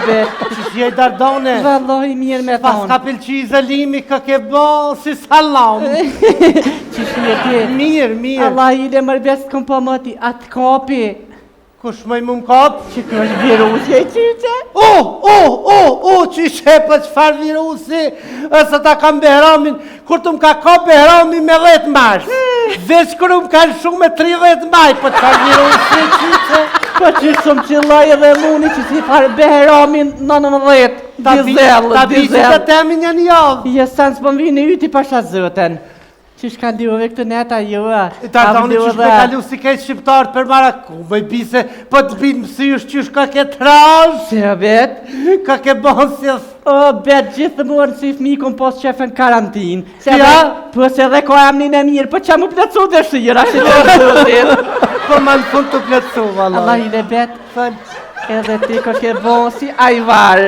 bet. Që je Dardone? Vallahi mirë me Pas thonë. ka pëlqy zëlimi ka ke bo si salam. Që shje ti? Mirë. Allah i le mërbes të kom po mëti, atë kapi. Kush mëj mu m'kap? Që kjo është virusje, qyqe? Qyshe për qëfar virusi, ësë ta kam Behramin, kur të m'ka ka Behramin me 10 mars. Veç kër m'ka shumë me 30 maj, për qëfar virusi, qyshe? Po që shumë qëllaj edhe muni që si farë Behramin 19, dizel. Ta bisi të temi një javë. Jesë së pëmvi në yti pasha zëten. Që shka ndive këtë neta joa. Ta doni që shme kalu si kejtë shqiptarët për mara, ku me bise, po të bitë mësysh që shka ke trash. Se bet? Ka ke bënsjes. O, bet gjithë muar si fmi kom pos qefen karantin. Ja? Po se dhe ko amnin e mirë, po që mu plëcu dhe shira, që të rëzëtin. Po ma në fund të plëcu, vallaj. Allah i le bet, edhe ti ko ke bon si ajvar.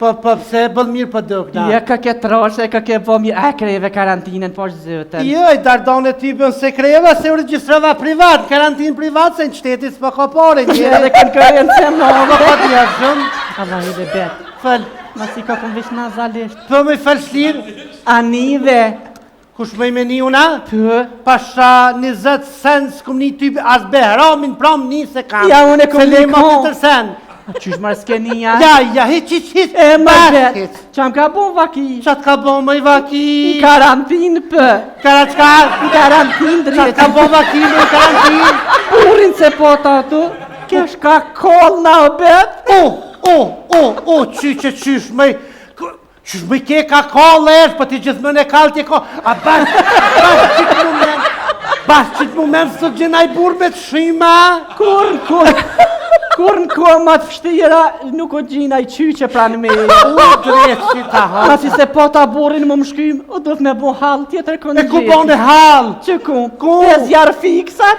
Po pse bëll mirë për dukna? Ja ka ke troshe, ka ke bo mirë, kreve karantinën po shëzëten. Jo, i Dardone ty bën se kreva se u registrova privat, karantinë privat se në qtetit s'pa ka pare Që edhe konkurencë më Po pa t'ja shumë. Allah i le bet. Fëll. Ma si ka këmë vish nazalisht. Po me fëll shlirë. Anive. Kush me i meni una? Pë. Pasha 20 sen s'kum një ty as Behramin pram një se kam. Ja, unë e kom një ma të tërsen. Qysh marë s'keni ja? Ja, hiq. E më bet. Qam ka bon vaki? Qatë ka bon më i vaki? Karantin për. Kara qka? Karantin drejt. Qatë ka bon vaki më i karantin? Purin se po të atu. Kesh ka kol në bet. Qysh me ke ka kol esh, po ti gjithmën e kall tje ko. A bash qitë moment së të gjenaj burë me të shima? Kur në kohë ma të fështira, nuk o gjina i qyqe pranë me e. Drejt që ta hal. Ma si se po ta burin më shkym, o do të me bo hal tjetër kënë E ku bon e hal? Që ku? Ku? E zjarë fiksat?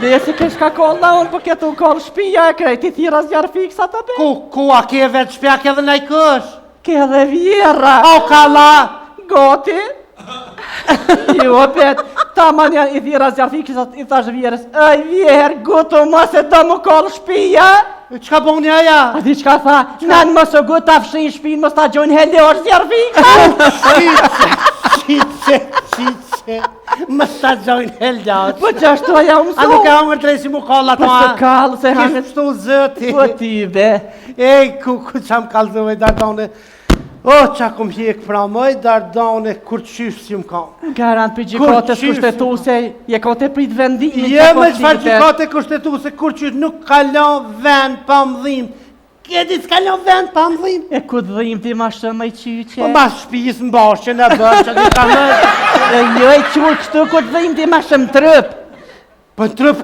Dhe se kesh ka koll na unë, po ketu koll shpija e krejt, i thira zjarë fiksat të be. Ku a ke vetë shpja ke dhe naj kësh? Ke dhe vjera. O kalla! Goti? Jo, bet, ta manja i thira zjarë fiksat, i thash vjerës, ej vjerë, goto ma se do më koll shpija. Qka bon një aja? A di qka tha, nanë më së gut ta fshin shpin, më sta gjojnë hende është zjarë fiksat. Qiqe, më sta gjojnë helgjat. Po që ashtu aja umësu? A nuk e hangër drejsi mu kalla ta? Po së kallë, se hangër. Kishë shtu zëti. Po ti be. Ej, ku qam kallëzove, Dardone. O, qa kum hjek pra mëj, Dardone, kur qysh si më kam. Garant për gjikatës kushtetuse, je kote prit vendimin. Je me qfar gjikate kushtetuse, kur qysh nuk kalon vend pa mëdhim. Kjeti s'kalon vend pa mëdhim. E ku dhim ti ma shumë i qyqe? Po ma shpijis në bashkë në bërë, që di ka më. E jo e qurë kështu ku dhim ti ma shumë trëp. Po trëp,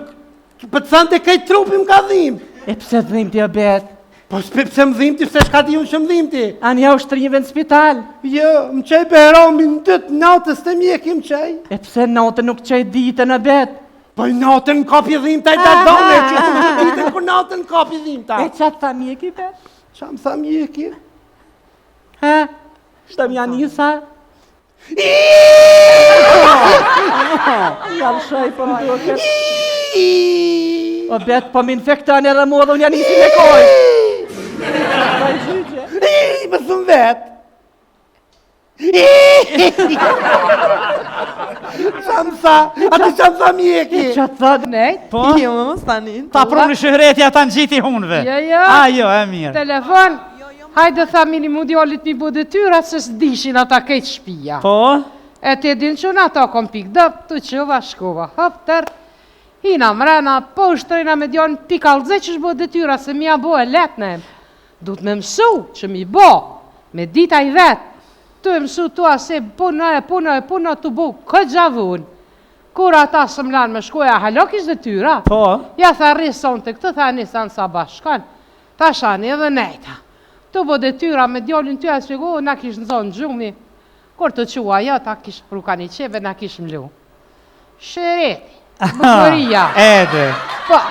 po të thënë të kaj trupim ka dhim. E pse dhim ti o bet? Po pse më dhim ti, pse shka di unë që më dhim ti? Anja u shtrive në spital. Jo, më qaj Behramin në tëtë natës të mjekim qaj. E pse natën nuk qaj ditën o bet? Po i natën në kapi dhim taj Dardone, që të ditën kur natën në kapi dhim taj. E qatë tha mjeki bet? Qa më tha mjeki? Ha? Shtë më janë njësa? Jam shaj po më duket. O bet, po më infektan edhe mua dhe unë janë njësi me koj. Më thëmë vetë. Qa më tha? A ti qa më tha mjeki? Qa të thë? Nejt? Po? Jo, më stanin. Ta pruni shëhretja ta në gjiti hunve. Jo. A, jo, e mirë. Telefon. Hajde tha mini mundialit mi bu detyra se s'dishin ata kejt shpia. Po? E ti din që në ata kom pik dëp, të qëva shkova hapter. Hina mrena, po shtrejna me djonë pikalze që shbo detyra se mi a bo e letne. Du të me mësu që mi bo, me dita i vetë. Të mësu tua se puna të bu këtë gjavun. Kur ata së mlanë me shkoja halok ish detyra. Po? Ja tha rison të këtë, tha nisan sa bashkan. Ta shani edhe nejta. Të bo detyra me djallin ty e shpjegu, na kish në zonë gjumi. Kur të qua jo, ta kish pruka një qeve, na kish mlu. Shëreti, bukuria. Ede. Po,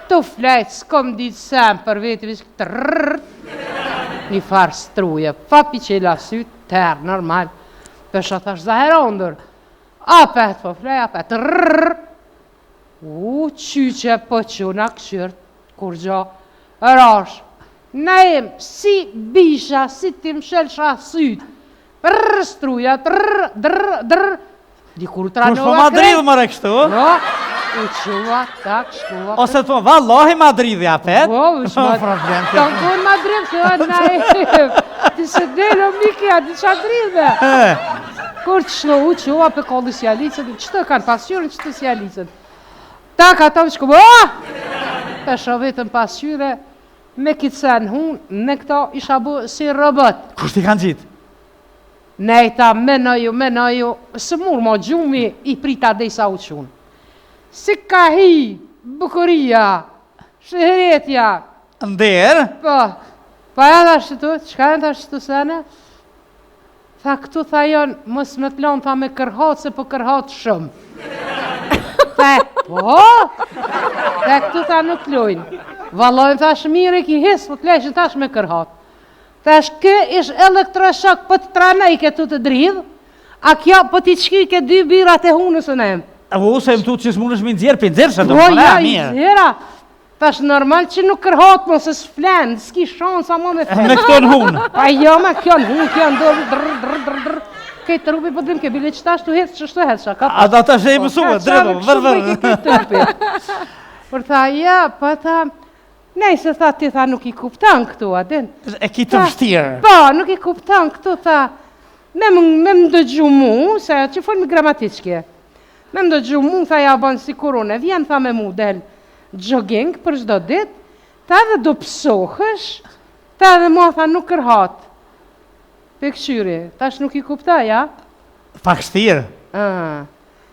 të flejtë, s'kom ditë sem për veti, vishë trrrr. Një farë struje, fapi qela sytë, terë, normal. Pesha thash zaherondër. Apet, po flej, apet, trrrr. Qyqe, po quna këshyrt, kur gjo. rash. Na em, si bisha, si ti mshelsha syt. Brrr, struja, drr. Dikur Kush po tranova Madrid më kështu? No, u quva, tak, shkova. Ose të vallahi Madrid ja pet? Po, problem. Të në Madrid, të na e... Ti se delë, Mikja, ti qa dridhe. Kur të shlo u quva për kolli si Alicën, qëtë kanë pasyrën, qëtë si Alicën. Tak, ata më shkova, të shë vetëm pasyrë, me kitë sen hun, në këto isha bu si robot. Kush ti kanë gjitë? Nejta, menoju, së mur mo gjumi i prita dhe i sa u qunë. Si ka hi, bukuria, shëhretja. Nder? Po, pa e dhe shtu, qka e dhe shtu sene? Tha këtu tha jonë, mos me të lonë, tha me kërhat, se po kërhat shumë. Tha, po? Tha këtu tha nuk lojnë. Valojnë tha shmire ki hisë, po të leshin thash me kërhat. Thash, kë ish elektroshok, po të tranaj ke tu të dridhë, a kjo po t'i qky ke 2 birat e hunës në em. U, se më tu që s'mun është mi nëzirë, për nëzirë, se do Po, më ja, mirë. i zira. Tash normal që nuk kërhat mo, se s'flenë, s'ki shansa mo me flenë. Me këto në hunë. Pa jo, me kjo në hunë, kjo në dorë, drrr. Kejtë të rupi po dhim ke bile që tash të hetë, që shtu hetë, ka A da të shë e mësue, drejdo, Por tha, ja, pa tha, nej se tha ti tha nuk i kuptan këtu, adin. E ki të vështirë. Po, nuk i kuptan këtu, tha, me më dëgju mu, se që folë me gramatikje. Me më dëgju mu, tha, ja banë si kurone, vjen, tha, me mu del jogging për çdo dit, ta edhe do pësohësh, ta edhe mua, tha, nuk kërhat. Pe këshyri, tash nuk i kupta, ja? Pak shtirë.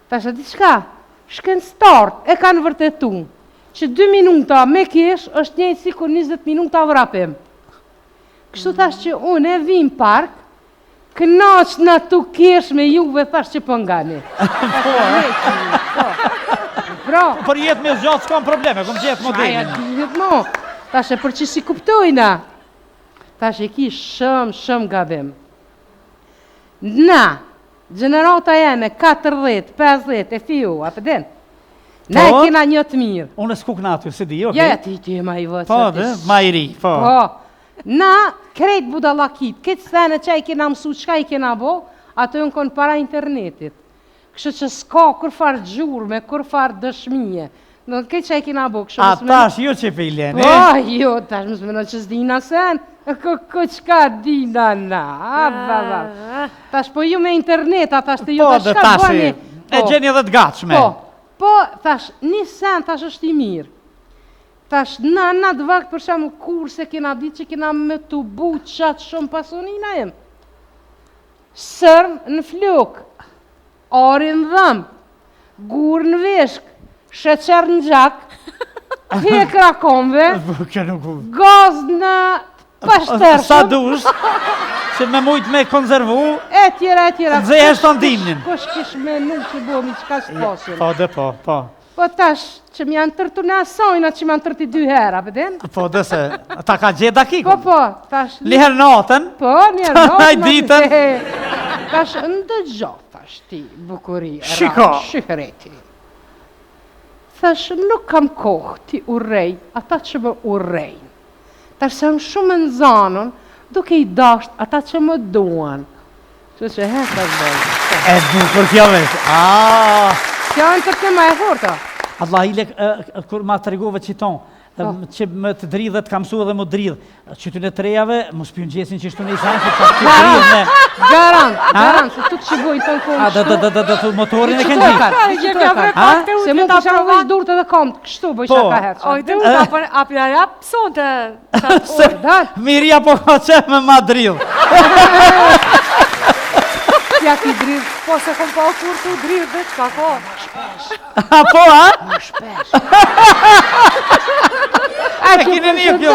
Tash e di qka, shken start, e kanë vërtetu, që 2 minuta me kesh, është njëjtë si kur 20 minuta vrapim. Kështu thash që unë e vim park, kënaq në tu kesh me juve, thash që pëngani. Bro. Për jetë me zgjatë s'kam probleme, kom gjetë modelin. Aja, dihet mo. Tash e për që si kuptojna. Tash e ki shumë gabim. Na, gjenerata jene 40, 50 e fiu, a përdin? Ne e kena një të mirë. Unë s'ku këna aty, se di, okej? Ja, ti e ma i vëtë. Po, dhe, ma i ri, po. Na, krejt budalakit, këtë sene që i kena mësu, qka i kena bo, ato jënë konë para internetit. Kështë që s'ka kur farë gjurme, kur farë dëshmije. Në këtë që i kena bo, kështë A tash jo që pe i lene? Po, jo, tash mësë mëno që s'dina sen, ko qka dina na, tash po ju me internet, a tash të ju tash ka bëni. E gjeni edhe të gatshme. Po, tash, një sen, tash është i mirë. Tash, na të vakt për shemë kurse kena ditë që kena me të bu qatë shumë pasonina jem. Sërn në flok, arin dhëm, gur në veshk, sheqer në gjak, hekra komve, gaz në pashtershëm. Sa dush, që me mujtë me konzervu, e tjera. Dze e shtandinin. Kush kish me nuk që bomi qka s'posin. Po, dhe po. Po tash, që më janë tërtu në asojna që më janë tërti 2 hera, përdin? Po, dhe se, ta ka gjithë dakikon. Po, tash... Liher natën. Po, liher natën. Aj ditën. Tash, ndëgjo, tash ti, bukuri, shikëreti. Tash, nuk kam kohë ti urrej, ata që më urrejnë. Tash, se më shumë në zanën, duke i dasht ata që më duan. Që heka zbojnë. E bukur kjo vesh. Kjo në të tema e forta. Allah ile, kur ma të regove qiton, që më të dridhet, kam su edhe më dridh, që ty në të rejave, më s'pjën gjesin që shtu në isan, që të dridh me... Garant, se tu të që bojnë të në kohë kështu. A, motorin e kënë gjithë. Se mu kësha më vesh durët edhe kom, kështu boj shaka hetë. Oj, të u të apja rap, sonte. Miria po ka që me ma dridh. Ja ti dridh. Po se kom pa kur të dridh dhe qka ko. A po, a? Shpesh. E kine një kjo.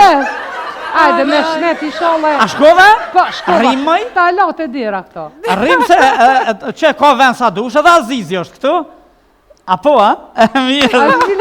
Ajde me shnet i shole. A shkove? Po, shkova. Rrim mëj? Ta lote dira këto. Rrim se që ka vend sa dush edhe Azizi është këtu? A po, a? Mirë.